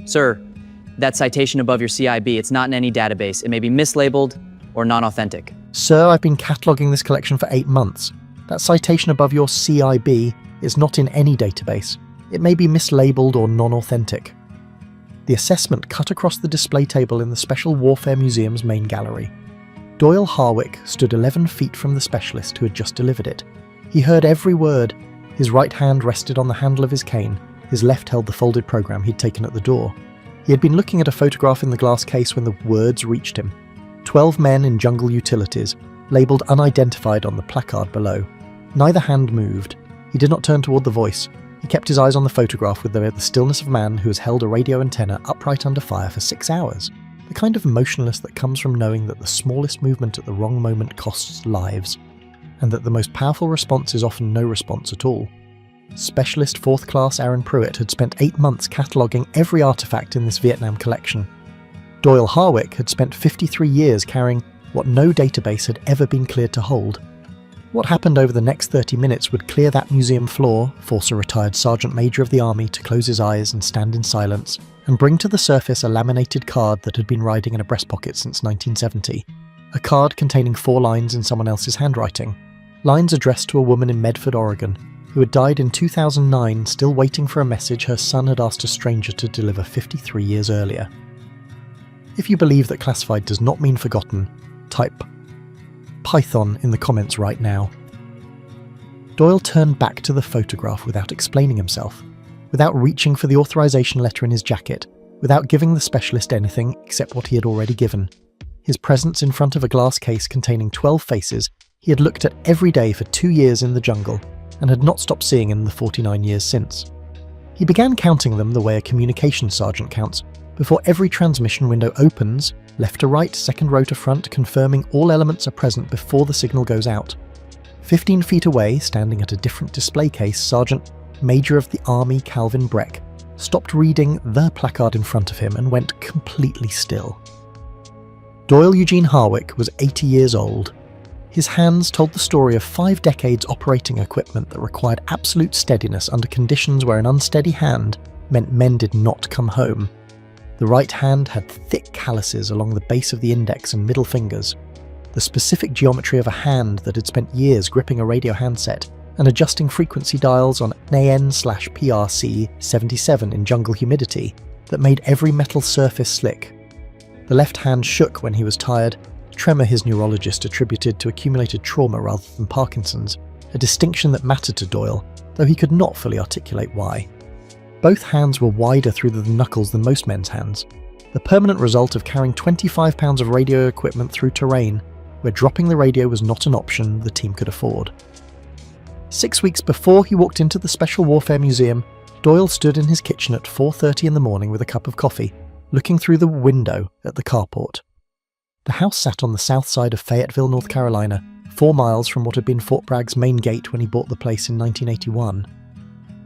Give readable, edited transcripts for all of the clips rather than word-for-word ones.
Sir, that citation above your CIB, it's not in any database. It may be mislabeled or non-authentic. Sir, I've been cataloguing this collection for 8 months. That citation above your CIB is not in any database. It may be mislabeled or non-authentic. The assessment cut across the display table in the Special Warfare Museum's main gallery. Doyle Harwick stood 11 feet from the specialist who had just delivered it. He heard every word. His right hand rested on the handle of his cane. His left held the folded programme he'd taken at the door. He had been looking at a photograph in the glass case when the words reached him. 12 men in jungle utilities, labelled unidentified on the placard below. Neither hand moved. He did not turn toward the voice. He kept his eyes on the photograph with the stillness of a man who has held a radio antenna upright under fire for 6 hours. The kind of emotionless that comes from knowing that the smallest movement at the wrong moment costs lives, and that the most powerful response is often no response at all. Specialist 4th Class Aaron Pruitt had spent 8 months cataloguing every artefact in this Vietnam collection. Doyle Harwick had spent 53 years carrying what no database had ever been cleared to hold. What happened over the next 30 minutes would clear that museum floor, force a retired Sergeant Major of the Army to close his eyes and stand in silence, and bring to the surface a laminated card that had been riding in a breast pocket since 1970. A card containing 4 lines in someone else's handwriting. Lines addressed to a woman in Medford, Oregon, who had died in 2009, still waiting for a message her son had asked a stranger to deliver 53 years earlier. If you believe that classified does not mean forgotten, type Python in the comments right now. Doyle turned back to the photograph without explaining himself, without reaching for the authorization letter in his jacket, without giving the specialist anything except what he had already given. His presence in front of a glass case containing 12 faces he had looked at every day for 2 years in the jungle, and had not stopped seeing in the 49 years since. He began counting them the way a communications sergeant counts, before every transmission window opens, left to right, second row to front, confirming all elements are present before the signal goes out. 15 feet away, standing at a different display case, Sergeant Major of the Army Calvin Breck stopped reading the placard in front of him and went completely still. Doyle Eugene Harwick was 80 years old. His hands told the story of 5 decades operating equipment that required absolute steadiness under conditions where an unsteady hand meant men did not come home. The right hand had thick calluses along the base of the index and middle fingers, the specific geometry of a hand that had spent years gripping a radio handset and adjusting frequency dials on AN/PRC 77 in jungle humidity that made every metal surface slick. The left hand shook when he was tired, a tremor his neurologist attributed to accumulated trauma rather than Parkinson's, a distinction that mattered to Doyle, though he could not fully articulate why. Both hands were wider through the knuckles than most men's hands, the permanent result of carrying 25 pounds of radio equipment through terrain where dropping the radio was not an option the team could afford. 6 weeks before he walked into the Special Warfare Museum, Doyle stood in his kitchen at 4:30 in the morning with a cup of coffee, looking through the window at the carport. The house sat on the south side of Fayetteville, North Carolina, 4 miles from what had been Fort Bragg's main gate when he bought the place in 1981.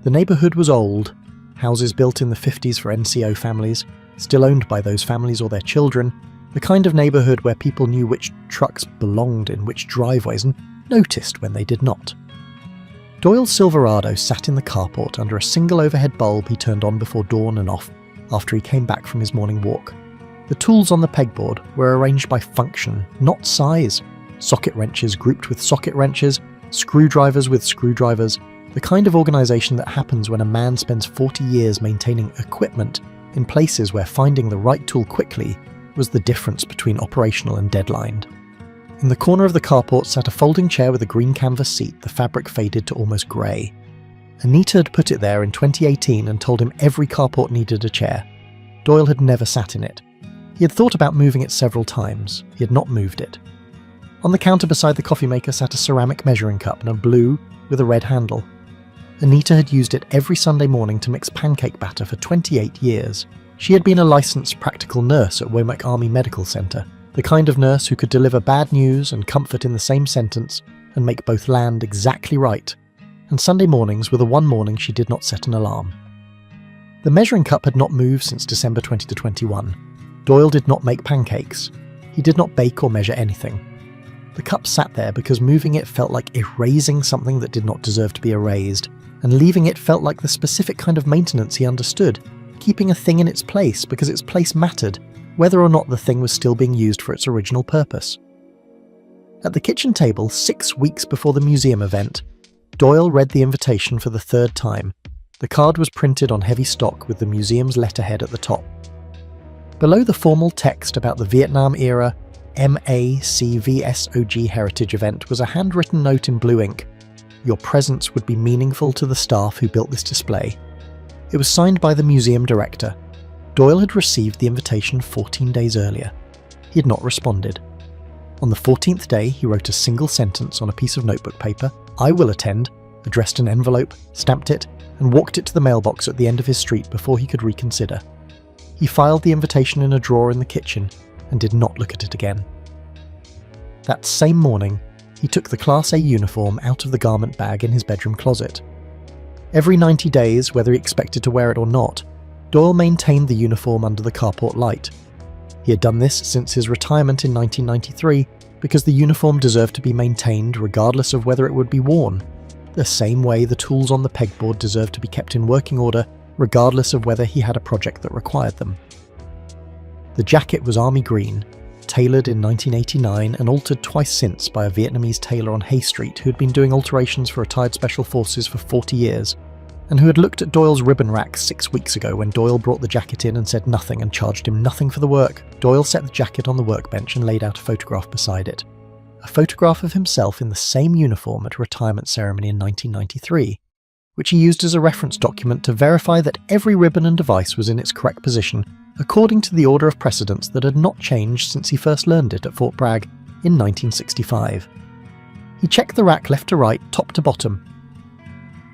The neighbourhood was old, houses built in the 50s for NCO families, still owned by those families or their children, the kind of neighbourhood where people knew which trucks belonged in which driveways and noticed when they did not. Doyle's Silverado sat in the carport under a single overhead bulb he turned on before dawn and off after he came back from his morning walk. The tools on the pegboard were arranged by function, not size. Socket wrenches grouped with socket wrenches, screwdrivers with screwdrivers, the kind of organisation that happens when a man spends 40 years maintaining equipment in places where finding the right tool quickly was the difference between operational and deadlined. In the corner of the carport sat a folding chair with a green canvas seat, the fabric faded to almost grey. Anita had put it there in 2018 and told him every carport needed a chair. Doyle had never sat in it. He had thought about moving it several times. He had not moved it. On the counter beside the coffee maker sat a ceramic measuring cup and a blue with a red handle. Anita had used it every Sunday morning to mix pancake batter for 28 years. She had been a licensed practical nurse at Womack Army Medical Center, the kind of nurse who could deliver bad news and comfort in the same sentence and make both land exactly right, and Sunday mornings were the one morning she did not set an alarm. The measuring cup had not moved since December 2021. Doyle did not make pancakes. He did not bake or measure anything. The cup sat there because moving it felt like erasing something that did not deserve to be erased, and leaving it felt like the specific kind of maintenance he understood, keeping a thing in its place because its place mattered, whether or not the thing was still being used for its original purpose. At the kitchen table, 6 weeks before the museum event, Doyle read the invitation for the third time. The card was printed on heavy stock with the museum's letterhead at the top. Below the formal text about the Vietnam-era MACVSOG heritage event was a handwritten note in blue ink. "Your presence would be meaningful to the staff who built this display." It was signed by the museum director. Doyle had received the invitation 14 days earlier. He had not responded. On the 14th day, he wrote a single sentence on a piece of notebook paper, "I will attend," addressed an envelope, stamped it, and walked it to the mailbox at the end of his street before he could reconsider. He filed the invitation in a drawer in the kitchen and did not look at it again. That same morning, he took the Class A uniform out of the garment bag in his bedroom closet. Every 90 days, whether he expected to wear it or not, Doyle maintained the uniform under the carport light. He had done this since his retirement in 1993 because the uniform deserved to be maintained regardless of whether it would be worn, the same way the tools on the pegboard deserved to be kept in working order regardless of whether he had a project that required them. The jacket was army green, tailored in 1989 and altered twice since by a Vietnamese tailor on Hay Street who had been doing alterations for retired special forces for 40 years, and who had looked at Doyle's ribbon rack 6 weeks ago when Doyle brought the jacket in and said nothing and charged him nothing for the work. Doyle set the jacket on the workbench and laid out a photograph beside it. A photograph of himself in the same uniform at a retirement ceremony in 1993, which he used as a reference document to verify that every ribbon and device was in its correct position according to the order of precedence that had not changed since he first learned it at Fort Bragg in 1965. He checked the rack left to right, top to bottom.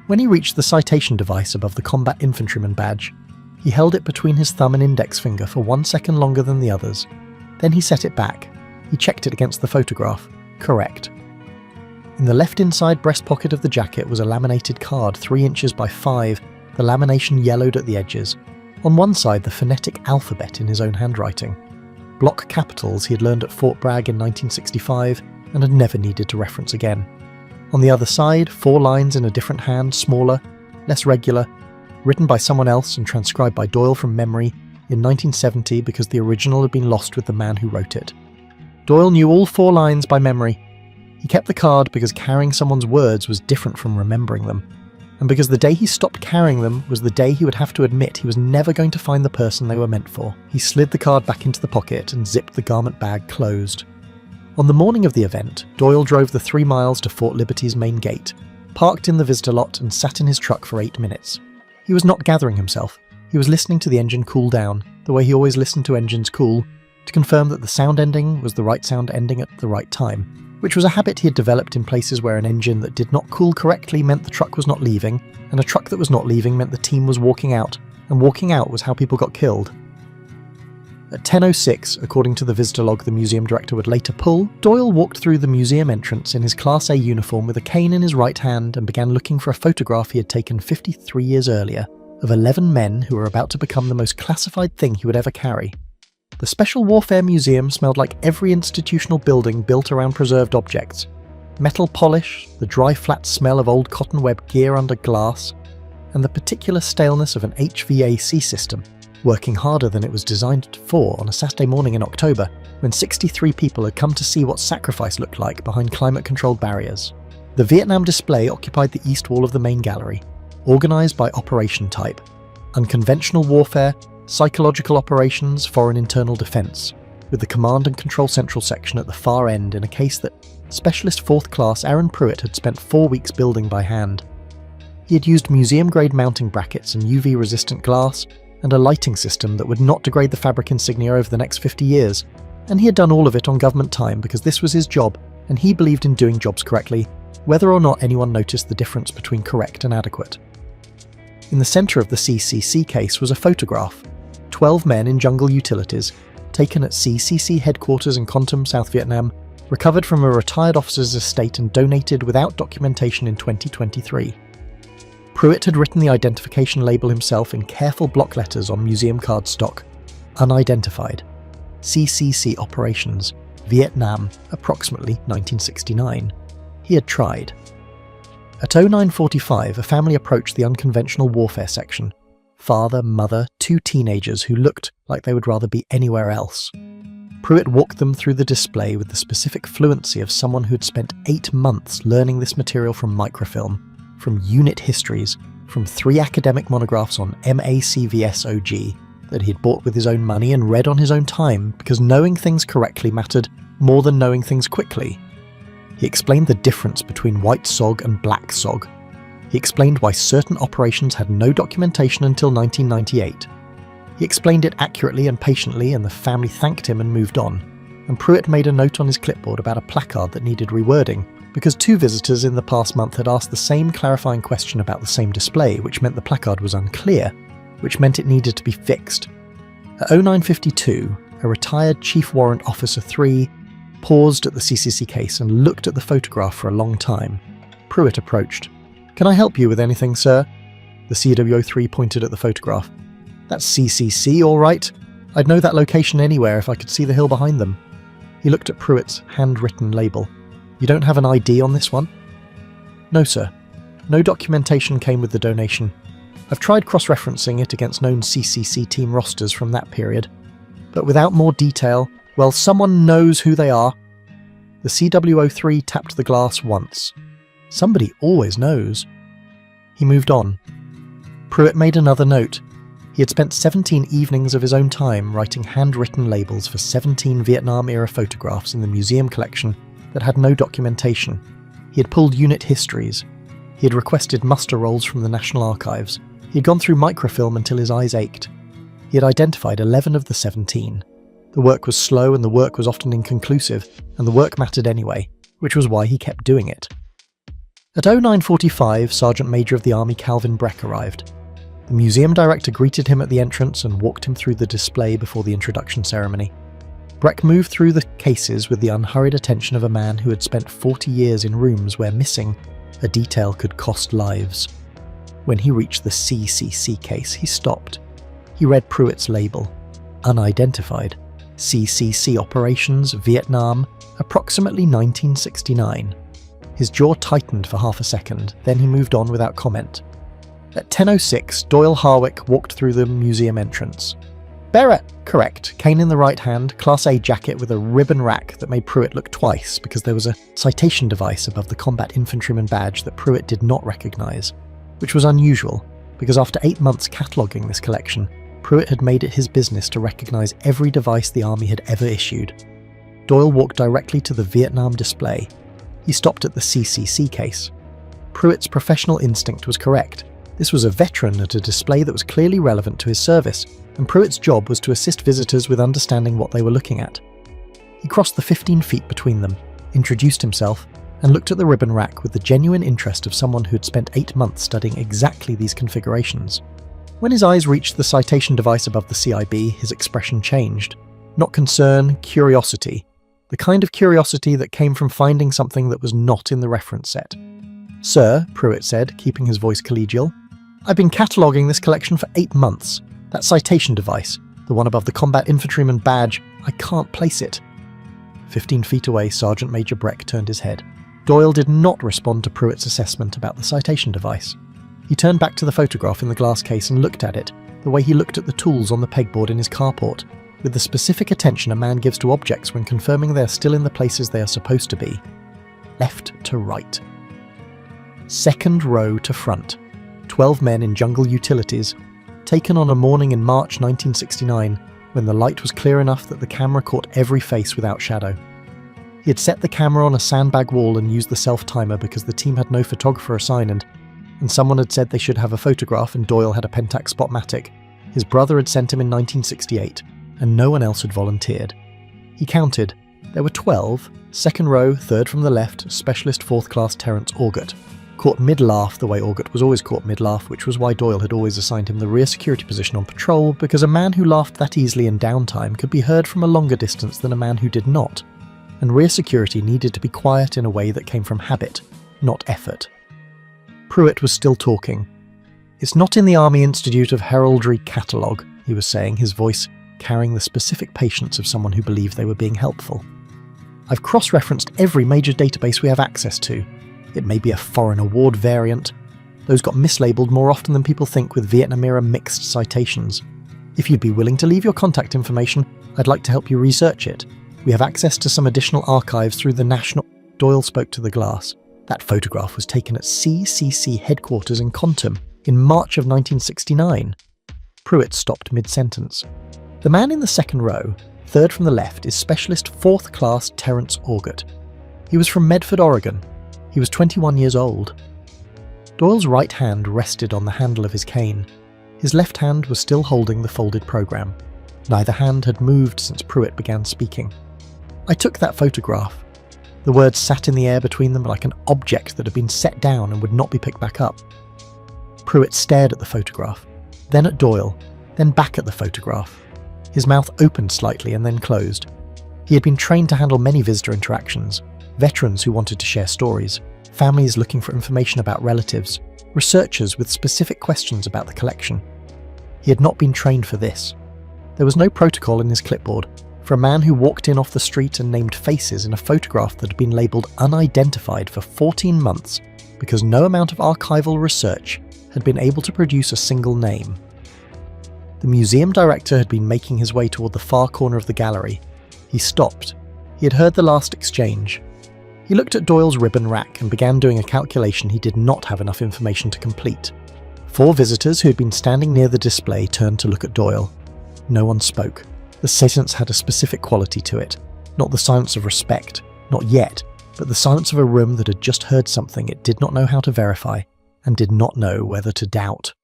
When he reached the citation device above the combat infantryman badge, he held it between his thumb and index finger for 1 second longer than the others. Then he set it back. He checked it against the photograph. Correct. In the left inside breast pocket of the jacket was a laminated card 3 inches by 5, the lamination yellowed at the edges. On one side, the phonetic alphabet in his own handwriting. Block capitals he had learned at Fort Bragg in 1965 and had never needed to reference again. On the other side, 4 lines in a different hand, smaller, less regular, written by someone else and transcribed by Doyle from memory in 1970 because the original had been lost with the man who wrote it. Doyle knew all 4 lines by memory. He kept the card because carrying someone's words was different from remembering them, and because the day he stopped carrying them was the day he would have to admit he was never going to find the person they were meant for. He slid the card back into the pocket and zipped the garment bag closed. On the morning of the event, Doyle drove the 3 miles to Fort Liberty's main gate, parked in the visitor lot and sat in his truck for 8 minutes. He was not gathering himself. He was listening to the engine cool down, the way he always listened to engines cool, to confirm that the sound ending was the right sound ending at the right time, which was a habit he had developed in places where an engine that did not cool correctly meant the truck was not leaving, and a truck that was not leaving meant the team was walking out, and walking out was how people got killed. At 10:06, according to the visitor log the museum director would later pull, Doyle walked through the museum entrance in his Class A uniform with a cane in his right hand and began looking for a photograph he had taken 53 years earlier of 11 men who were about to become the most classified thing he would ever carry. The Special Warfare Museum smelled like every institutional building built around preserved objects. Metal polish, the dry flat smell of old cotton web gear under glass, and the particular staleness of an HVAC system, working harder than it was designed for on a Saturday morning in October, when 63 people had come to see what sacrifice looked like behind climate-controlled barriers. The Vietnam display occupied the east wall of the main gallery, organised by operation type: unconventional warfare, psychological operations, foreign internal defence, with the command and control central section at the far end in a case that Specialist 4th Class Aaron Pruitt had spent 4 weeks building by hand. He had used museum-grade mounting brackets and UV-resistant glass, and a lighting system that would not degrade the fabric insignia over the next 50 years, and he had done all of it on government time because this was his job, and he believed in doing jobs correctly, whether or not anyone noticed the difference between correct and adequate. In the centre of the CCC case was a photograph, 12 men in jungle utilities, taken at CCC headquarters in Con Tum, South Vietnam, recovered from a retired officer's estate and donated without documentation in 2023. Pruitt had written the identification label himself in careful block letters on museum card stock. Unidentified. CCC Operations. Vietnam, approximately 1969. He had tried. At 09:45, a family approached the unconventional warfare section. father, mother, 2 teenagers who looked like they would rather be anywhere else. Pruitt walked them through the display with the specific fluency of someone who had spent 8 months learning this material from microfilm, from unit histories, from 3 academic monographs on MACVSOG that he had bought with his own money and read on his own time because knowing things correctly mattered more than knowing things quickly. He explained the difference between white SOG and black SOG. He explained why certain operations had no documentation until 1998. He explained it accurately and patiently, and the family thanked him and moved on. And Pruitt made a note on his clipboard about a placard that needed rewording, because 2 visitors in the past month had asked the same clarifying question about the same display, which meant the placard was unclear, which meant it needed to be fixed. At 09:52, a retired Chief Warrant Officer 3 paused at the CCC case and looked at the photograph for a long time. Pruitt approached. "Can I help you with anything, sir?" The CWO3 pointed at the photograph. "That's CCC, all right. I'd know that location anywhere if I could see the hill behind them." He looked at Pruitt's handwritten label. "You don't have an ID on this one?" "No, sir. No documentation came with the donation. I've tried cross-referencing it against known CCC team rosters from that period. But without more detail, well, someone knows who they are." The CWO3 tapped the glass once. Somebody always knows. He moved on. Pruitt made another note. He had spent 17 evenings of his own time writing handwritten labels for 17 Vietnam-era photographs in the museum collection that had no documentation. He had pulled unit histories. He had requested muster rolls from the National Archives. He had gone through microfilm until his eyes ached. He had identified 11 of the 17. The work was slow and the work was often inconclusive, and the work mattered anyway, which was why he kept doing it. At 09:45, Sergeant Major of the Army Calvin Breck arrived. The museum director greeted him at the entrance and walked him through the display before the introduction ceremony. Breck moved through the cases with the unhurried attention of a man who had spent 40 years in rooms where missing a detail could cost lives. When he reached the CCC case, he stopped. He read Pruitt's label. Unidentified. CCC Operations, Vietnam, approximately 1969. His jaw tightened for half a second, then he moved on without comment. At 10:06, Doyle Harwick walked through the museum entrance. Bearer, correct, cane in the right hand, Class A jacket with a ribbon rack that made Pruitt look twice because there was a citation device above the combat infantryman badge that Pruitt did not recognise, which was unusual because after 8 months cataloguing this collection, Pruitt had made it his business to recognise every device the Army had ever issued. Doyle walked directly to the Vietnam display. He stopped at the CCC case. Pruitt's professional instinct was correct. This was a veteran at a display that was clearly relevant to his service, and Pruitt's job was to assist visitors with understanding what they were looking at. He crossed the 15 feet between them, introduced himself, and looked at the ribbon rack with the genuine interest of someone who had spent 8 months studying exactly these configurations. When his eyes reached the citation device above the CIB, his expression changed. Not concern, curiosity. The kind of curiosity that came from finding something that was not in the reference set. "Sir," Pruitt said, keeping his voice collegial, "I've been cataloguing this collection for 8 months. That citation device, the one above the combat infantryman badge, I can't place it." 15 feet away, Sergeant Major Breck turned his head. Doyle did not respond to Pruitt's assessment about the citation device. He turned back to the photograph in the glass case and looked at it, the way he looked at the tools on the pegboard in his carport, with the specific attention a man gives to objects when confirming they are still in the places they are supposed to be. Left to right. Second row to front. 12 men in jungle utilities, taken on a morning in March 1969 when the light was clear enough that the camera caught every face without shadow. He had set the camera on a sandbag wall and used the self-timer because the team had no photographer assigned, and someone had said they should have a photograph and Doyle had a Pentax Spotmatic. His brother had sent him in 1968, and no one else had volunteered. He counted. There were 12, second row, third from the left, Specialist 4th Class Terence Augut. Caught mid-laugh the way Augut was always caught mid-laugh, which was why Doyle had always assigned him the rear security position on patrol, because a man who laughed that easily in downtime could be heard from a longer distance than a man who did not, and rear security needed to be quiet in a way that came from habit, not effort. Pruitt was still talking. "It's not in the Army Institute of Heraldry catalogue," he was saying, his voice carrying the specific patience of someone who believed they were being helpful. "I've cross-referenced every major database we have access to. It may be a foreign award variant, Those got mislabeled more often than people think with Vietnam-era mixed citations. If you'd be willing to leave your contact information, I'd like to help you research it. We have access to some additional archives through the National... Doyle spoke to the glass. That photograph was taken at CCC headquarters in Kontum in March of 1969. Pruitt stopped mid-sentence. The man in the second row, third from the left, is Specialist 4th Class Terence Augut. He was from Medford, Oregon. He was 21 years old. Doyle's right hand rested on the handle of his cane. His left hand was still holding the folded program. Neither hand had moved since Pruitt began speaking. I took that photograph. The words sat in the air between them like an object that had been set down and would not be picked back up. Pruitt stared at the photograph, then at Doyle, then back at the photograph. His mouth opened slightly and then closed. He had been trained to handle many visitor interactions, veterans who wanted to share stories, families looking for information about relatives, researchers with specific questions about the collection. He had not been trained for this. There was no protocol in his clipboard for a man who walked in off the street and named faces in a photograph that had been labelled unidentified for 14 months because no amount of archival research had been able to produce a single name. The museum director had been making his way toward the far corner of the gallery. He stopped. He had heard the last exchange. He looked at Doyle's ribbon rack and began doing a calculation he did not have enough information to complete. 4 visitors who had been standing near the display turned to look at Doyle. No one spoke. The silence had a specific quality to it. Not the silence of respect, not yet, but the silence of a room that had just heard something it did not know how to verify and did not know whether to doubt.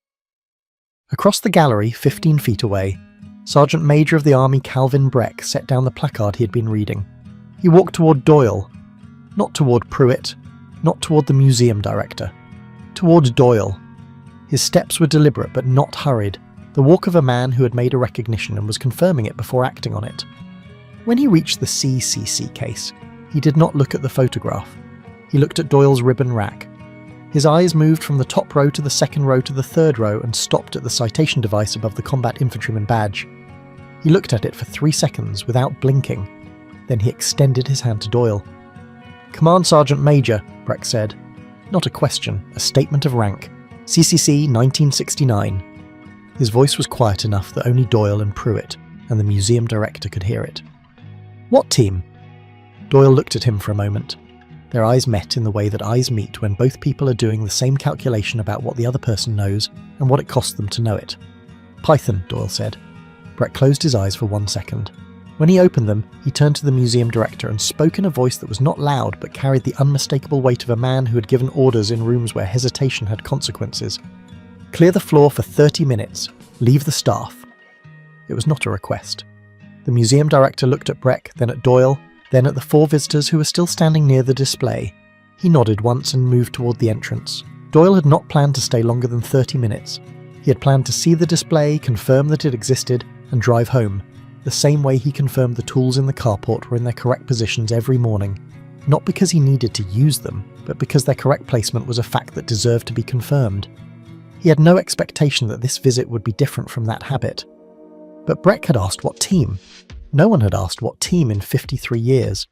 Across the gallery, 15 feet away, Sergeant Major of the Army Calvin Breck set down the placard he had been reading. He walked toward Doyle, not toward Pruitt, not toward the museum director, toward Doyle. His steps were deliberate but not hurried, the walk of a man who had made a recognition and was confirming it before acting on it. When he reached the CCC case, he did not look at the photograph. He looked at Doyle's ribbon rack. His eyes moved from the top row to the second row to the third row and stopped at the citation device above the combat infantryman badge. He looked at it for 3 seconds without blinking. Then he extended his hand to Doyle. "Command Sergeant Major," Breck said. Not a question, a statement of rank. CCC 1969. His voice was quiet enough that only Doyle and Pruitt and the museum director could hear it. "What team?" Doyle looked at him for a moment. Their eyes met in the way that eyes meet when both people are doing the same calculation about what the other person knows and what it costs them to know it. "Python," Doyle said. Breck closed his eyes for 1 second. When he opened them, he turned to the museum director and spoke in a voice that was not loud but carried the unmistakable weight of a man who had given orders in rooms where hesitation had consequences. "Clear the floor for 30 minutes. Leave the staff." It was not a request. The museum director looked at Breck, then at Doyle, then at the 4 visitors who were still standing near the display. He nodded once and moved toward the entrance. Doyle had not planned to stay longer than 30 minutes. He had planned to see the display, confirm that it existed, and drive home, the same way he confirmed the tools in the carport were in their correct positions every morning, not because he needed to use them, but because their correct placement was a fact that deserved to be confirmed. He had no expectation that this visit would be different from that habit. But Breck had asked what team. No one had asked what team in 53 years.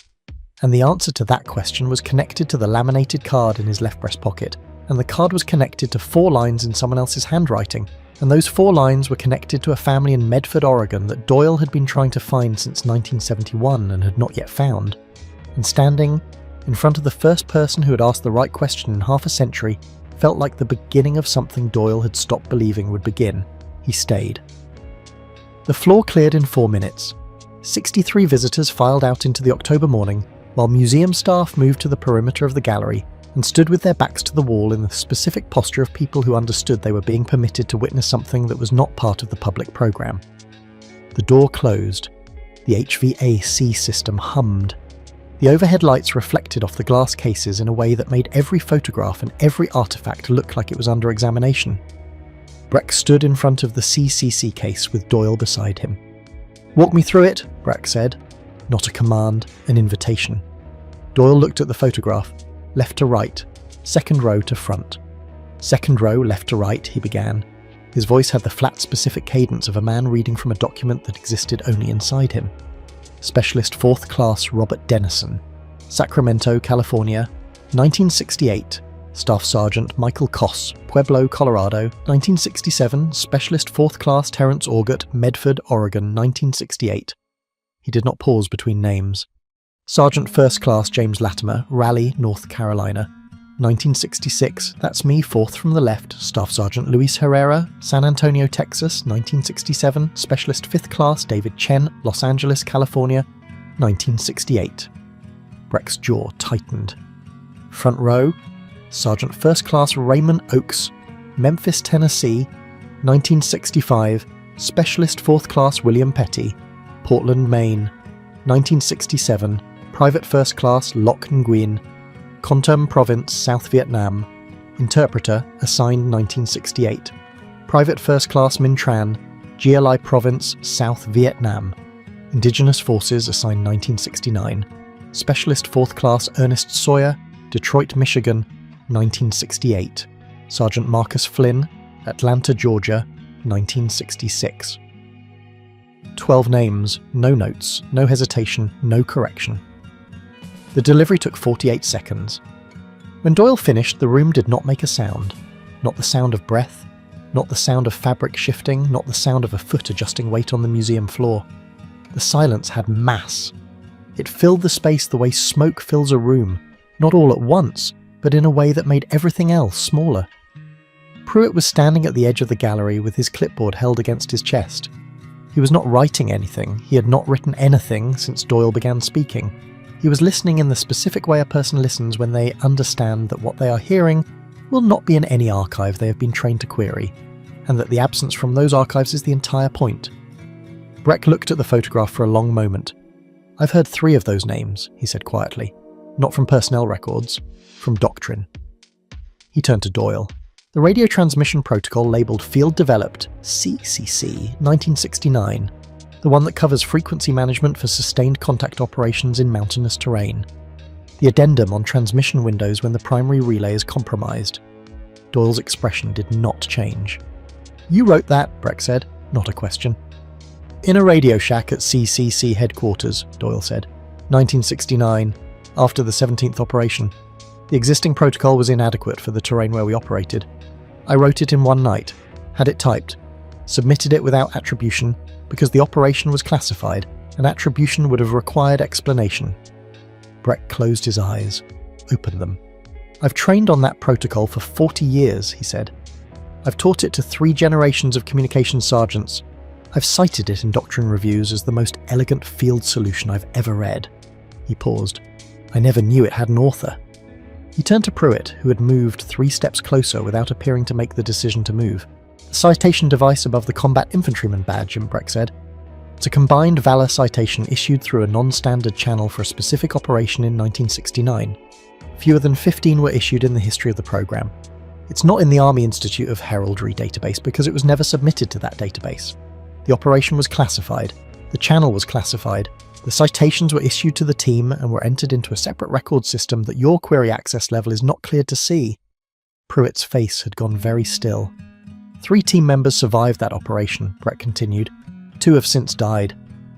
And the answer to that question was connected to the laminated card in his left breast pocket, and the card was connected to 4 lines in someone else's handwriting, and those 4 lines were connected to a family in Medford, Oregon that Doyle had been trying to find since 1971 and had not yet found. And standing in front of the first person who had asked the right question in half a century felt like the beginning of something Doyle had stopped believing would begin. He stayed. The floor cleared in 4 minutes. 63 visitors filed out into the October morning, while museum staff moved to the perimeter of the gallery and stood with their backs to the wall in the specific posture of people who understood they were being permitted to witness something that was not part of the public program. The door closed. The HVAC system hummed. The overhead lights reflected off the glass cases in a way that made every photograph and every artifact look like it was under examination. Breck stood in front of the CCC case with Doyle beside him. "Walk me through it," Breck said. Not a command, an invitation. Doyle looked at the photograph, left to right, second row to front. "Second row, left to right," he began. His voice had the flat, specific cadence of a man reading from a document that existed only inside him. Specialist 4th Class Robert Dennison, Sacramento, California, 1968, Staff Sergeant Michael Koss, Pueblo, Colorado, 1967, Specialist 4th Class Terrence Augut, Medford, Oregon, 1968. He did not pause between names. Sergeant 1st Class James Latimer, Raleigh, North Carolina, 1966, that's me, 4th from the left. Staff Sergeant Luis Herrera, San Antonio, Texas, 1967, Specialist 5th Class David Chen, Los Angeles, California, 1968. Breck's jaw tightened. Front row, Sergeant 1st Class Raymond Oakes, Memphis, Tennessee, 1965, Specialist 4th Class William Petty, Portland, Maine, 1967, Private 1st Class Loc Nguyen, Con Province, South Vietnam, Interpreter, assigned 1968, Private 1st Class Minh Tran, GLI Province, South Vietnam, Indigenous Forces, assigned 1969, Specialist 4th Class Ernest Sawyer, Detroit, Michigan, 1968, Sergeant Marcus Flynn, Atlanta, Georgia, 1966. 12 names, no notes, no hesitation, no correction. The delivery took 48 seconds. When Doyle finished, the room did not make a sound. Not the sound of breath, not the sound of fabric shifting, not the sound of a foot adjusting weight on the museum floor. The silence had mass. It filled the space the way smoke fills a room, not all at once, but in a way that made everything else smaller. Pruitt was standing at the edge of the gallery with his clipboard held against his chest. He was not writing anything, he had not written anything since Doyle began speaking. He was listening in the specific way a person listens when they understand that what they are hearing will not be in any archive they have been trained to query, and that the absence from those archives is the entire point. Breck looked at the photograph for a long moment. "I've heard 3 of those names," he said quietly. "Not from personnel records, from doctrine." He turned to Doyle. "The radio transmission protocol labelled Field Developed CCC 1969, the one that covers frequency management for sustained contact operations in mountainous terrain. The addendum on transmission windows when the primary relay is compromised." Doyle's expression did not change. "You wrote that," Breck said, not a question. "In a radio shack at CCC headquarters," Doyle said. "1969, after the 17th operation. The existing protocol was inadequate for the terrain where we operated. I wrote it in one night, had it typed, submitted it without attribution, because the operation was classified, and attribution would have required explanation." Breck closed his eyes, opened them. "I've trained on that protocol for 40 years, he said. "I've taught it to 3 generations of communications sergeants. I've cited it in doctrine reviews as the most elegant field solution I've ever read." He paused. "I never knew it had an author." He turned to Pruitt, who had moved 3 steps closer without appearing to make the decision to move. "The citation device above the combat infantryman badge," Breck said. "It's a combined valor citation issued through a non-standard channel for a specific operation in 1969. Fewer than 15 were issued in the history of the program. It's not in the Army Institute of Heraldry database because it was never submitted to that database. The operation was classified. The channel was classified. The citations were issued to the team and were entered into a separate record system that your query access level is not cleared to see." Pruitt's face had gone very still. 3 team members survived that operation, Breck continued. 2 have since died.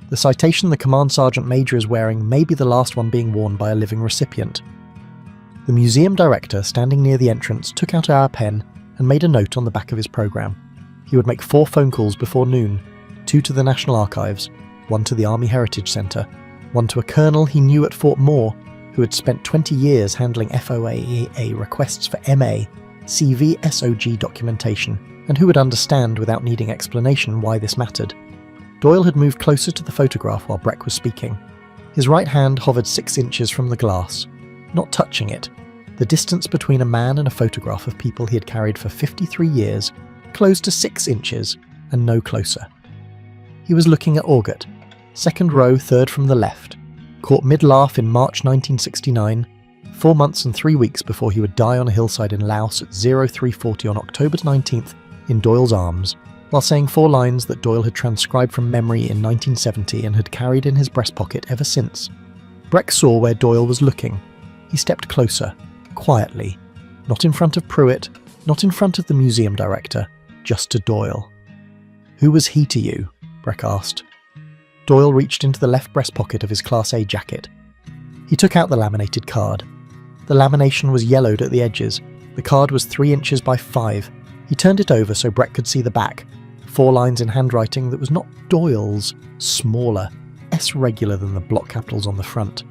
The citation the Command Sergeant Major is wearing may be the last one being worn by a living recipient. The museum director, standing near the entrance, took out our pen and made a note on the back of his program. He would make 4 phone calls before noon, 2 to the National Archives, 1 to the Army Heritage Centre, 1 to a colonel he knew at Fort Moore, who had spent 20 years handling FOAA requests for MA, CV, SOG documentation, and who would understand without needing explanation why this mattered. Doyle had moved closer to the photograph while Breck was speaking. His right hand hovered 6 inches from the glass, not touching it. The distance between a man and a photograph of people he had carried for 53 years closed to 6 inches, and no closer. He was looking at Augut, 2nd row, 3rd from the left, caught mid-laugh in March 1969, 4 months and 3 weeks before he would die on a hillside in Laos at 0340 on October 19th in Doyle's arms, while saying 4 lines that Doyle had transcribed from memory in 1970 and had carried in his breast pocket ever since. Breck saw where Doyle was looking. He stepped closer, quietly, not in front of Pruitt, not in front of the museum director, just to Doyle. "Who was he to you?" Breck asked. Doyle reached into the left breast pocket of his Class A jacket. He took out the laminated card. The lamination was yellowed at the edges, The card was 3 inches by 5. He turned it over so Brett could see the back. 4 lines in handwriting that was not Doyle's, smaller, S regular than the block capitals on the front.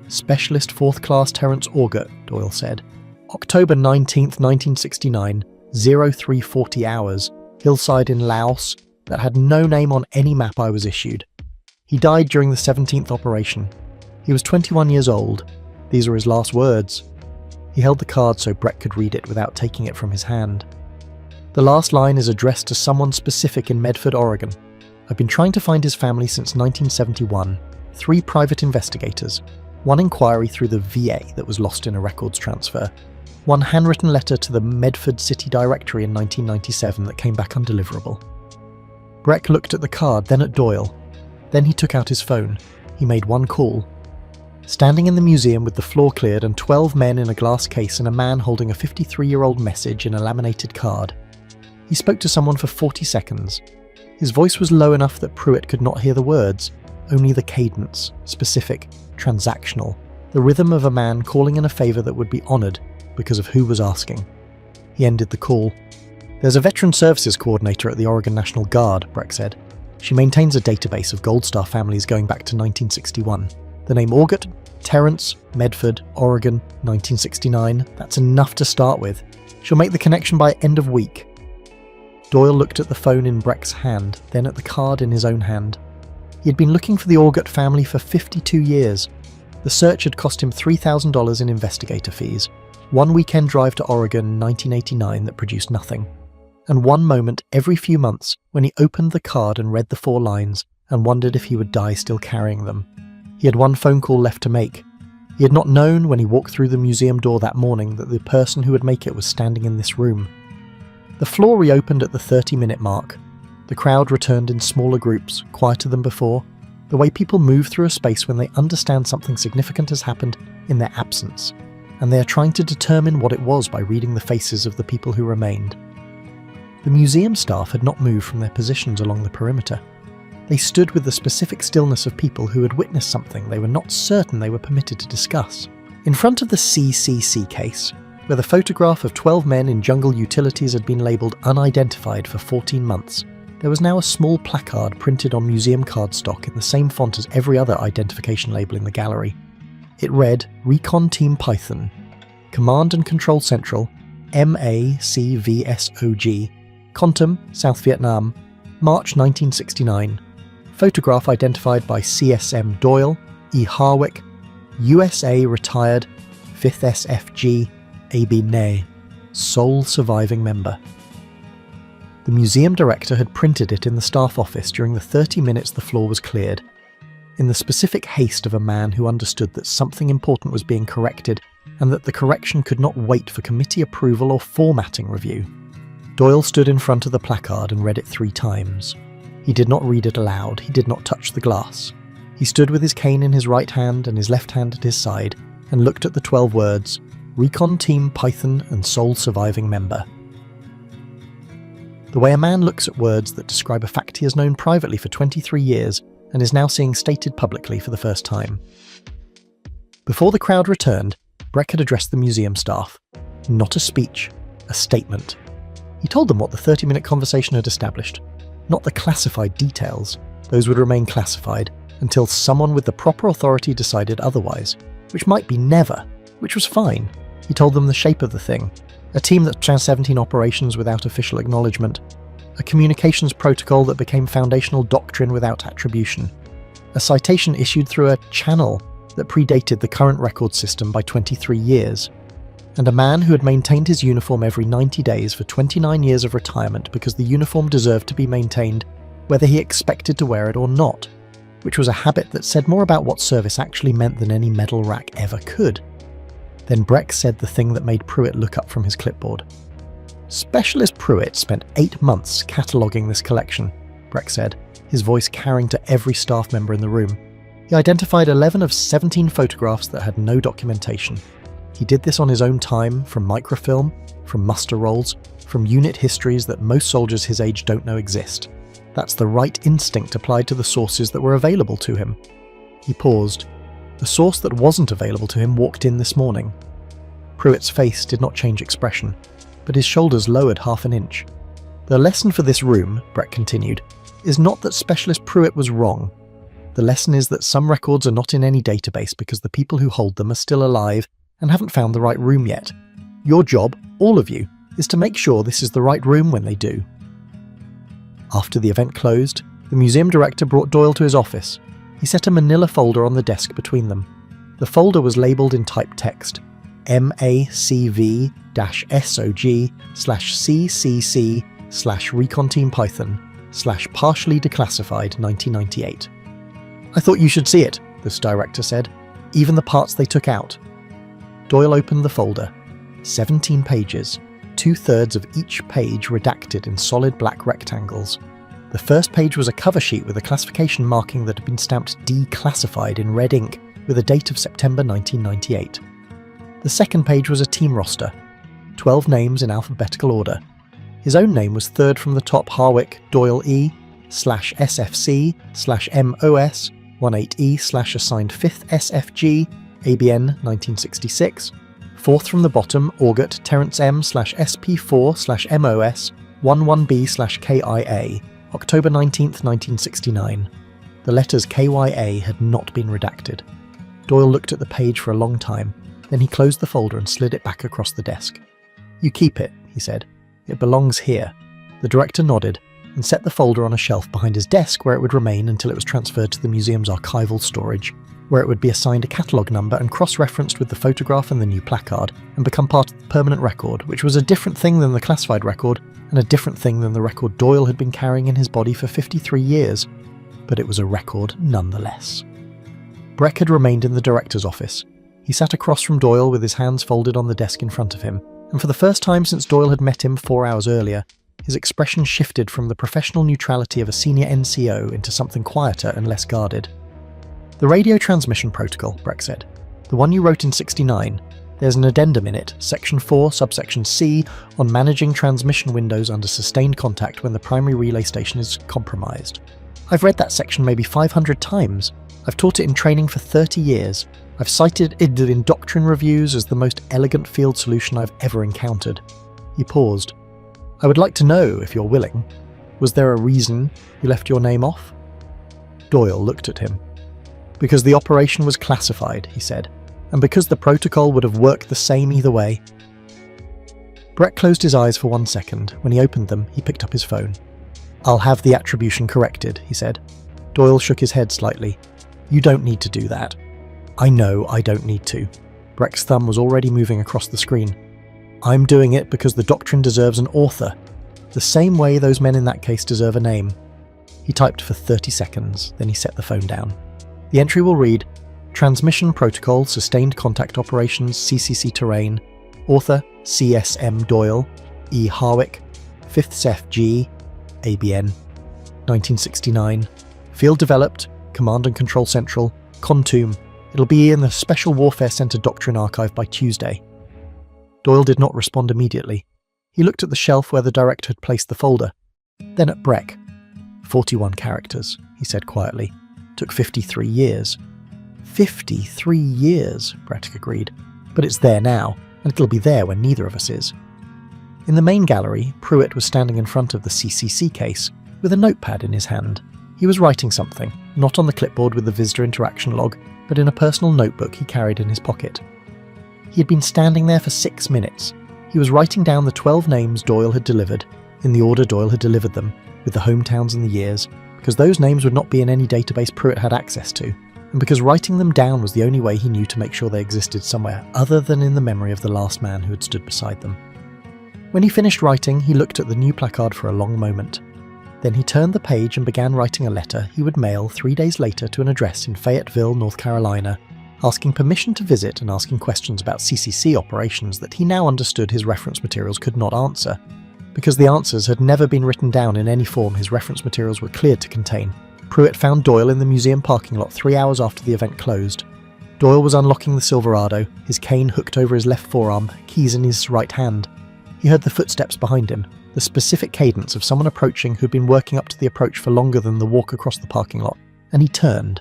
Specialist 4th Class Terence Auger, Doyle said. October 19th, 1969, 0340 hours, hillside in Laos, that had no name on any map I was issued. He died during the 17th operation. He was 21 years old. These were his last words. He held the card so Brett could read it without taking it from his hand. The last line is addressed to someone specific in Medford, Oregon. I've been trying to find his family since 1971. 3 private investigators. 1 inquiry through the VA that was lost in a records transfer. 1 handwritten letter to the Medford City Directory in 1997 that came back undeliverable. Breck looked at the card, then at Doyle. Then he took out his phone. He made 1 call. Standing in the museum with the floor cleared and 12 men in a glass case and a man holding a 53-year-old message in a laminated card. He spoke to someone for 40 seconds. His voice was low enough that Pruitt could not hear the words, only the cadence, specific, transactional, the rhythm of a man calling in a favour that would be honoured because of who was asking. He ended the call. There's a Veteran Services Coordinator at the Oregon National Guard, Breck said. She maintains a database of Gold Star families going back to 1961. The name Augot, Terence, Medford, Oregon, 1969, that's enough to start with. She'll make the connection by end of week. Doyle looked at the phone in Breck's hand, then at the card in his own hand. He had been looking for the Augot family for 52 years. The search had cost him $3,000 in investigator fees, 1 weekend drive to Oregon in 1989 that produced nothing, and 1 moment every few months when he opened the card and read the 4 lines and wondered if he would die still carrying them. He had 1 phone call left to make. He had not known when he walked through the museum door that morning that the person who would make it was standing in this room. The floor reopened at the 30-minute mark. The crowd returned in smaller groups, quieter than before, the way people move through a space when they understand something significant has happened in their absence, and they are trying to determine what it was by reading the faces of the people who remained. The museum staff had not moved from their positions along the perimeter. They stood with the specific stillness of people who had witnessed something they were not certain they were permitted to discuss. In front of the CCC case, where the photograph of 12 men in jungle utilities had been labelled unidentified for 14 months, there was now a small placard printed on museum cardstock in the same font as every other identification label in the gallery. It read, Recon Team Python, Command and Control Central, MACVSOG, Kontum, South Vietnam, March 1969. Photograph identified by CSM Doyle, E. Harwick, USA retired, 5th SFG, A.B. Ney, sole surviving member. The museum director had printed it in the staff office during the 30 minutes the floor was cleared, in the specific haste of a man who understood that something important was being corrected and that the correction could not wait for committee approval or formatting review. Doyle stood in front of the placard and read it 3 times. He did not read it aloud, he did not touch the glass. He stood with his cane in his right hand and his left hand at his side and looked at the 12 words, Recon Team Python and sole surviving member. The way a man looks at words that describe a fact he has known privately for 23 years and is now seeing stated publicly for the first time. Before the crowd returned, Breck had addressed the museum staff. Not a speech, a statement. He told them what the 30-minute conversation had established. Not the classified details. Those would remain classified until someone with the proper authority decided otherwise, which might be never, which was fine. He told them the shape of the thing. A team that ran 17 operations without official acknowledgement. A communications protocol that became foundational doctrine without attribution. A citation issued through a channel that predated the current record system by 23 years. And a man who had maintained his uniform every 90 days for 29 years of retirement because the uniform deserved to be maintained whether he expected to wear it or not, which was a habit that said more about what service actually meant than any medal rack ever could. Then Breck said the thing that made Pruitt look up from his clipboard. Specialist Pruitt spent 8 months cataloguing this collection, Breck said, his voice carrying to every staff member in the room. He identified 11 of 17 photographs that had no documentation. He did this on his own time, from microfilm, from muster rolls, from unit histories that most soldiers his age don't know exist. That's the right instinct applied to the sources that were available to him. He paused. The source that wasn't available to him walked in this morning. Pruitt's face did not change expression, but his shoulders lowered half an inch. The lesson for this room, Brett continued, is not that Specialist Pruitt was wrong. The lesson is that some records are not in any database because the people who hold them are still alive and haven't found the right room yet. Your job, all of you, is to make sure this is the right room when they do. After the event closed, the museum director brought Doyle to his office. He set a manila folder on the desk between them. The folder was labelled in typed text, MACV-SOG/CCC/Recon Team Python/partially declassified 1998. I thought you should see it, this director said, even the parts they took out. Doyle opened the folder. 17 pages, 2/3 of each page redacted in solid black rectangles. The first page was a cover sheet with a classification marking that had been stamped declassified in red ink with a date of September 1998. The second page was a team roster, 12 names in alphabetical order. His own name was third from the top: Harwick Doyle E/SFC/MOS18E/assigned 5th SFG, ABN 1966. Fourth from the bottom: Augut Terence M/SP4/MOS 11B/KIA, October 19th, 1969. The letters KYA had not been redacted. Doyle looked at the page for a long time, then he closed the folder and slid it back across the desk. "You keep it," he said. "It belongs here." The director nodded and set the folder on a shelf behind his desk where it would remain until it was transferred to the museum's archival storage, where it would be assigned a catalogue number and cross-referenced with the photograph and the new placard, and become part of the permanent record, which was a different thing than the classified record, and a different thing than the record Doyle had been carrying in his body for 53 years. But it was a record nonetheless. Breck had remained in the director's office. He sat across from Doyle with his hands folded on the desk in front of him, and for the first time since Doyle had met him 4 hours earlier, his expression shifted from the professional neutrality of a senior NCO into something quieter and less guarded. "The radio transmission protocol," Breck said. "The one you wrote in '69. There's an addendum in it, Section 4, subsection C, on managing transmission windows under sustained contact when the primary relay station is compromised. I've read that section maybe 500 times. I've taught it in training for 30 years. I've cited it in doctrine reviews as the most elegant field solution I've ever encountered." He paused. "I would like to know, if you're willing, was there a reason you left your name off?" Doyle looked at him. "Because the operation was classified," he said, "and because the protocol would have worked the same either way." Brett closed his eyes for 1 second. When he opened them, he picked up his phone. "I'll have the attribution corrected," he said. Doyle shook his head slightly. "You don't need to do that." "I know I don't need to." Breck's thumb was already moving across the screen. "I'm doing it because the doctrine deserves an author, the same way those men in that case deserve a name." He typed for 30 seconds, then he set the phone down. The entry will read, "Transmission Protocol, Sustained Contact Operations, CCC Terrain, Author, CSM Doyle, E. Harwick, 5th SFG, ABN, 1969, Field Developed, Command and Control Central, Kontum. It'll be in the Special Warfare Center Doctrine Archive by Tuesday." Doyle did not respond immediately. He looked at the shelf where the director had placed the folder, then at Breck. 41 characters, he said quietly. Took 53 years. 53 years, Brett agreed. But it's there now, and it'll be there when neither of us is. In the main gallery, Pruitt was standing in front of the CCC case, with a notepad in his hand. He was writing something, not on the clipboard with the visitor interaction log, but in a personal notebook he carried in his pocket. He had been standing there for 6 minutes. He was writing down the 12 names Doyle had delivered, in the order Doyle had delivered them, with the hometowns and the years, because those names would not be in any database Pruitt had access to, and because writing them down was the only way he knew to make sure they existed somewhere other than in the memory of the last man who had stood beside them. When he finished writing, he looked at the new placard for a long moment. Then he turned the page and began writing a letter he would mail 3 days later to an address in Fayetteville, North Carolina, asking permission to visit and asking questions about CCC operations that he now understood his reference materials could not answer, because the answers had never been written down in any form his reference materials were cleared to contain. Pruitt found Doyle in the museum parking lot 3 hours after the event closed. Doyle was unlocking the Silverado, his cane hooked over his left forearm, keys in his right hand. He heard the footsteps behind him, the specific cadence of someone approaching who'd been working up to the approach for longer than the walk across the parking lot, and he turned.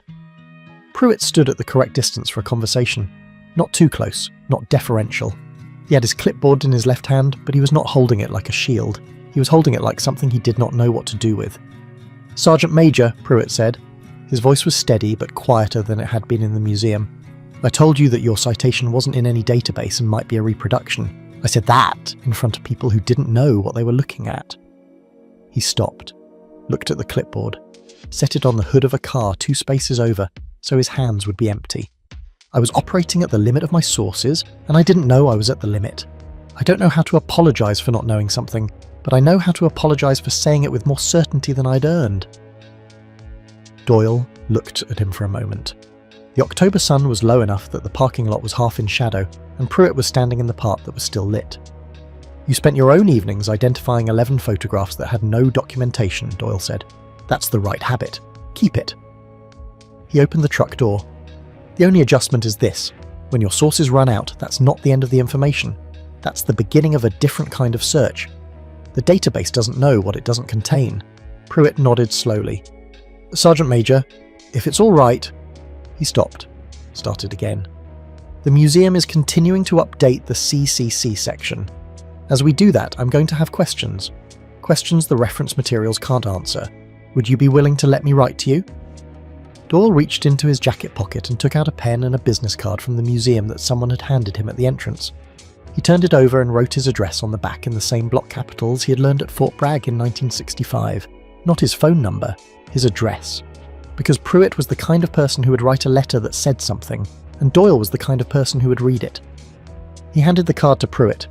Pruitt stood at the correct distance for a conversation. Not too close, not deferential. He had his clipboard in his left hand, but he was not holding it like a shield. He was holding it like something he did not know what to do with. "Sergeant Major," Pruitt said. His voice was steady but quieter than it had been in the museum. "I told you that your citation wasn't in any database and might be a reproduction. I said that in front of people who didn't know what they were looking at." He stopped, looked at the clipboard, set it on the hood of a car 2 spaces over so his hands would be empty. "I was operating at the limit of my sources, and I didn't know I was at the limit. I don't know how to apologise for not knowing something, but I know how to apologise for saying it with more certainty than I'd earned." Doyle looked at him for a moment. The October sun was low enough that the parking lot was half in shadow, and Pruitt was standing in the part that was still lit. "You spent your own evenings identifying 11 photographs that had no documentation," Doyle said. "That's the right habit. Keep it." He opened the truck door. "The only adjustment is this. When your sources run out, that's not the end of the information. That's the beginning of a different kind of search. The database doesn't know what it doesn't contain." Pruitt nodded slowly. "Sergeant Major, if it's all right..." He stopped, started again. "The museum is continuing to update the CCC section. As we do that, I'm going to have questions. Questions the reference materials can't answer. Would you be willing to let me write to you?" Doyle reached into his jacket pocket and took out a pen and a business card from the museum that someone had handed him at the entrance. He turned it over and wrote his address on the back in the same block capitals he had learned at Fort Bragg in 1965. Not his phone number, his address. Because Pruitt was the kind of person who would write a letter that said something, and Doyle was the kind of person who would read it. He handed the card to Pruitt.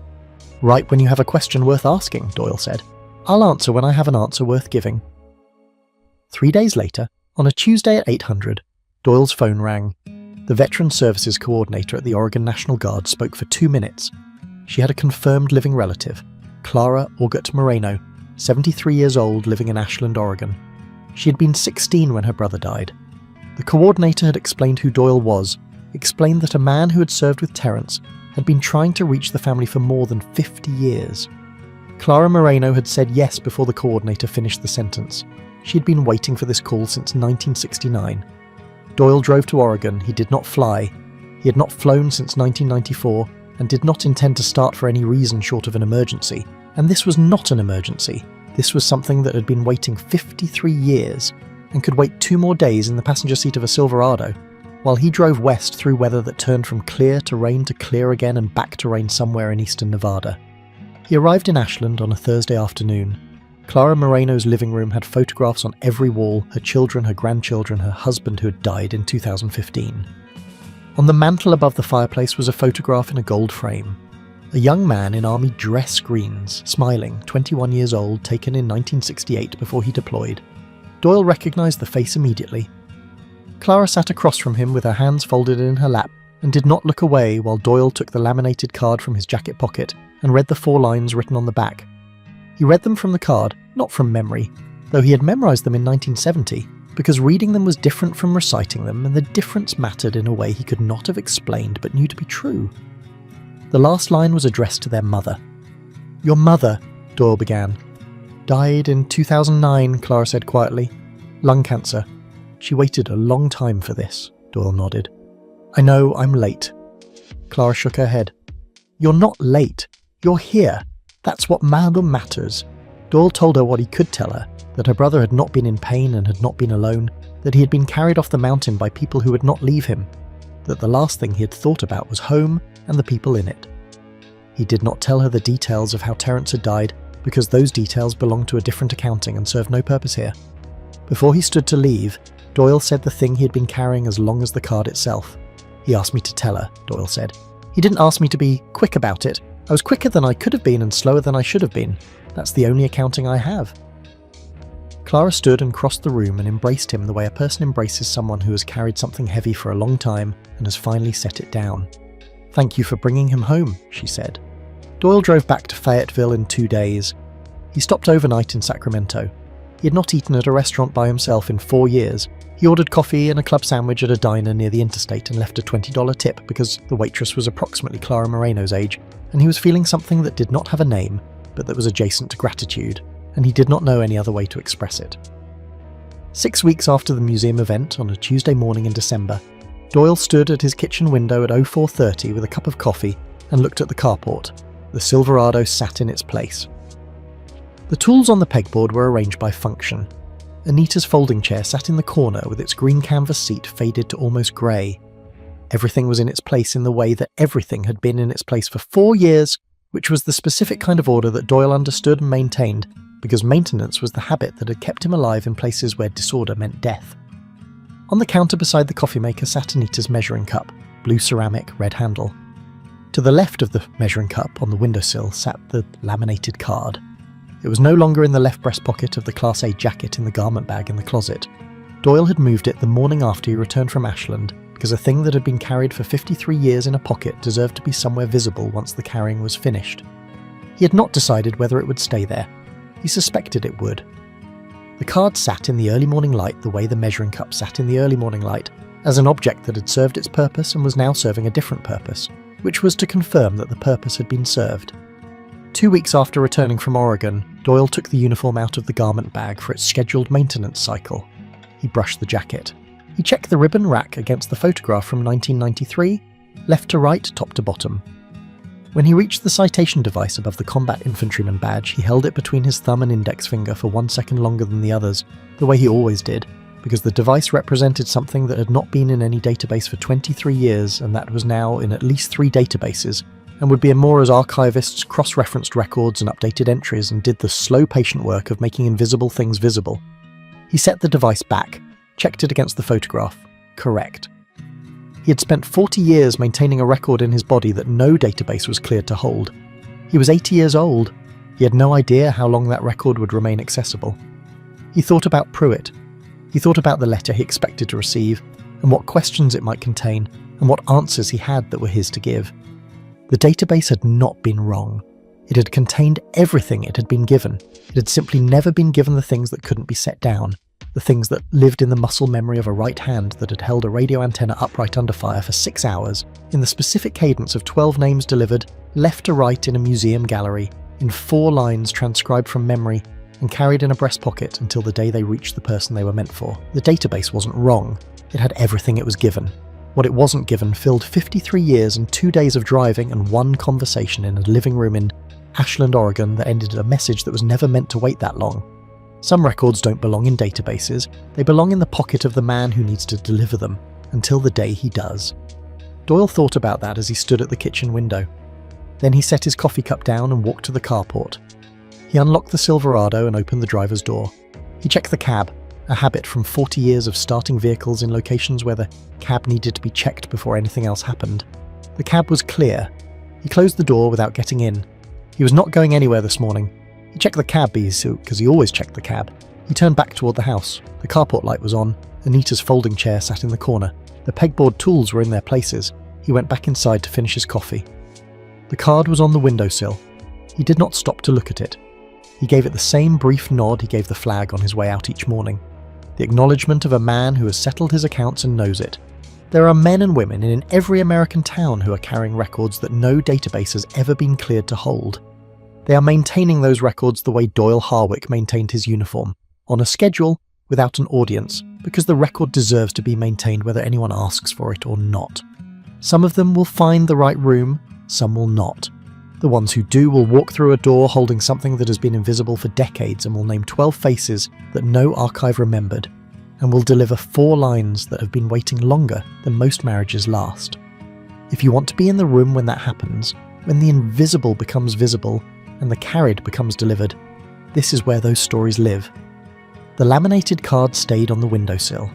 "Write when you have a question worth asking," Doyle said. "I'll answer when I have an answer worth giving." 3 days later, on a Tuesday at 800, Doyle's phone rang. The Veteran Services Coordinator at the Oregon National Guard spoke for 2 minutes. She had a confirmed living relative, Clara Augut Moreno, 73 years old, living in Ashland, Oregon. She had been 16 when her brother died. The coordinator had explained who Doyle was, explained that a man who had served with Terrence had been trying to reach the family for more than 50 years. Clara Moreno had said yes before the coordinator finished the sentence. She had been waiting for this call since 1969. Doyle drove to Oregon. He did not fly. He had not flown since 1994 and did not intend to start for any reason short of an emergency. And this was not an emergency. This was something that had been waiting 53 years and could wait 2 more days in the passenger seat of a Silverado, while he drove west through weather that turned from clear to rain to clear again and back to rain somewhere in eastern Nevada. He arrived in Ashland on a Thursday afternoon. Clara Moreno's living room had photographs on every wall, her children, her grandchildren, her husband who had died in 2015. On the mantel above the fireplace was a photograph in a gold frame. A young man in army dress greens, smiling, 21 years old, taken in 1968 before he deployed. Doyle recognised the face immediately. Clara sat across from him with her hands folded in her lap and did not look away while Doyle took the laminated card from his jacket pocket and read the 4 lines written on the back. He read them from the card, not from memory, though he had memorised them in 1970, because reading them was different from reciting them, and the difference mattered in a way he could not have explained but knew to be true. The last line was addressed to their mother. "Your mother," Doyle began. "Died in 2009, Clara said quietly. "Lung cancer. She waited a long time for this," Doyle nodded. "I know I'm late." Clara shook her head. "You're not late. You're here. That's what matters." Doyle told her what he could tell her, that her brother had not been in pain and had not been alone, that he had been carried off the mountain by people who would not leave him, that the last thing he had thought about was home and the people in it. He did not tell her the details of how Terrence had died, because those details belonged to a different accounting and served no purpose here. Before he stood to leave, Doyle said the thing he had been carrying as long as the card itself. "He asked me to tell her," Doyle said. "He didn't ask me to be quick about it. I was quicker than I could have been and slower than I should have been. That's the only accounting I have." Clara stood and crossed the room and embraced him the way a person embraces someone who has carried something heavy for a long time and has finally set it down. "Thank you for bringing him home," she said. Doyle drove back to Fayetteville in 2 days. He stopped overnight in Sacramento. He had not eaten at a restaurant by himself in 4 years. He ordered coffee and a club sandwich at a diner near the interstate and left a $20 tip because the waitress was approximately Clara Moreno's age, and he was feeling something that did not have a name, but that was adjacent to gratitude, and he did not know any other way to express it. 6 weeks after the museum event, on a Tuesday morning in December, Doyle stood at his kitchen window at 04:30 with a cup of coffee and looked at the carport. The Silverado sat in its place. The tools on the pegboard were arranged by function. Anita's folding chair sat in the corner with its green canvas seat faded to almost grey. Everything was in its place in the way that everything had been in its place for 4 years, which was the specific kind of order that Doyle understood and maintained, because maintenance was the habit that had kept him alive in places where disorder meant death. On the counter beside the coffee maker sat Anita's measuring cup, blue ceramic, red handle. To the left of the measuring cup, on the windowsill, sat the laminated card. It was no longer in the left breast pocket of the Class A jacket in the garment bag in the closet. Doyle had moved it the morning after he returned from Ashland, because a thing that had been carried for 53 years in a pocket deserved to be somewhere visible once the carrying was finished. He had not decided whether it would stay there. He suspected it would. The card sat in the early morning light the way the measuring cup sat in the early morning light, as an object that had served its purpose and was now serving a different purpose, which was to confirm that the purpose had been served. 2 weeks after returning from Oregon, Doyle took the uniform out of the garment bag for its scheduled maintenance cycle. He brushed the jacket. He checked the ribbon rack against the photograph from 1993, left to right, top to bottom. When he reached the citation device above the combat infantryman badge, he held it between his thumb and index finger for 1 second longer than the others, the way he always did, because the device represented something that had not been in any database for 23 years and that was now in at least 3 databases, and would be in more as archivists cross-referenced records and updated entries and did the slow patient work of making invisible things visible. He set the device back, checked it against the photograph. Correct. He had spent 40 years maintaining a record in his body that no database was cleared to hold. He was 80 years old. He had no idea how long that record would remain accessible. He thought about Pruitt. He thought about the letter he expected to receive, and what questions it might contain, and what answers he had that were his to give. The database had not been wrong. It had contained everything it had been given. It had simply never been given the things that couldn't be set down, the things that lived in the muscle memory of a right hand that had held a radio antenna upright under fire for 6 hours, in the specific cadence of 12 names delivered, left to right in a museum gallery, in 4 lines transcribed from memory, and carried in a breast pocket until the day they reached the person they were meant for. The database wasn't wrong. It had everything it was given. What it wasn't given filled 53 years and 2 days of driving and 1 conversation in a living room in Ashland, Oregon that ended a message that was never meant to wait that long. Some records don't belong in databases, they belong in the pocket of the man who needs to deliver them, until the day he does. Doyle thought about that as he stood at the kitchen window. Then he set his coffee cup down and walked to the carport. He unlocked the Silverado and opened the driver's door. He checked the cab, a habit from 40 years of starting vehicles in locations where the cab needed to be checked before anything else happened. The cab was clear. He closed the door without getting in. He was not going anywhere this morning. He checked the cab because he always checked the cab. He turned back toward the house. The carport light was on. Anita's folding chair sat in the corner. The pegboard tools were in their places. He went back inside to finish his coffee. The card was on the windowsill. He did not stop to look at it. He gave it the same brief nod he gave the flag on his way out each morning. The acknowledgement of a man who has settled his accounts and knows it. There are men and women in every American town who are carrying records that no database has ever been cleared to hold. They are maintaining those records the way Doyle Harwick maintained his uniform, on a schedule, without an audience, because the record deserves to be maintained whether anyone asks for it or not. Some of them will find the right room, some will not. The ones who do will walk through a door holding something that has been invisible for decades and will name 12 faces that no archive remembered, and will deliver 4 lines that have been waiting longer than most marriages last. If you want to be in the room when that happens, when the invisible becomes visible and the carried becomes delivered, this is where those stories live. The laminated card stayed on the windowsill.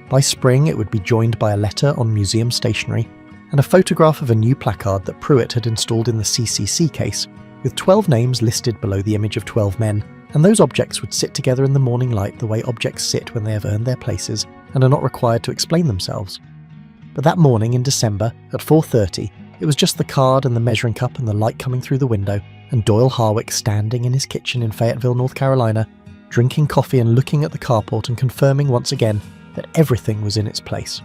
By spring it would be joined by a letter on museum stationery and a photograph of a new placard that Pruitt had installed in the CCC case, with 12 names listed below the image of 12 men, and those objects would sit together in the morning light the way objects sit when they have earned their places and are not required to explain themselves. But that morning in December, at 4:30, it was just the card and the measuring cup and the light coming through the window, and Doyle Harwick standing in his kitchen in Fayetteville, North Carolina, drinking coffee and looking at the carport and confirming once again that everything was in its place.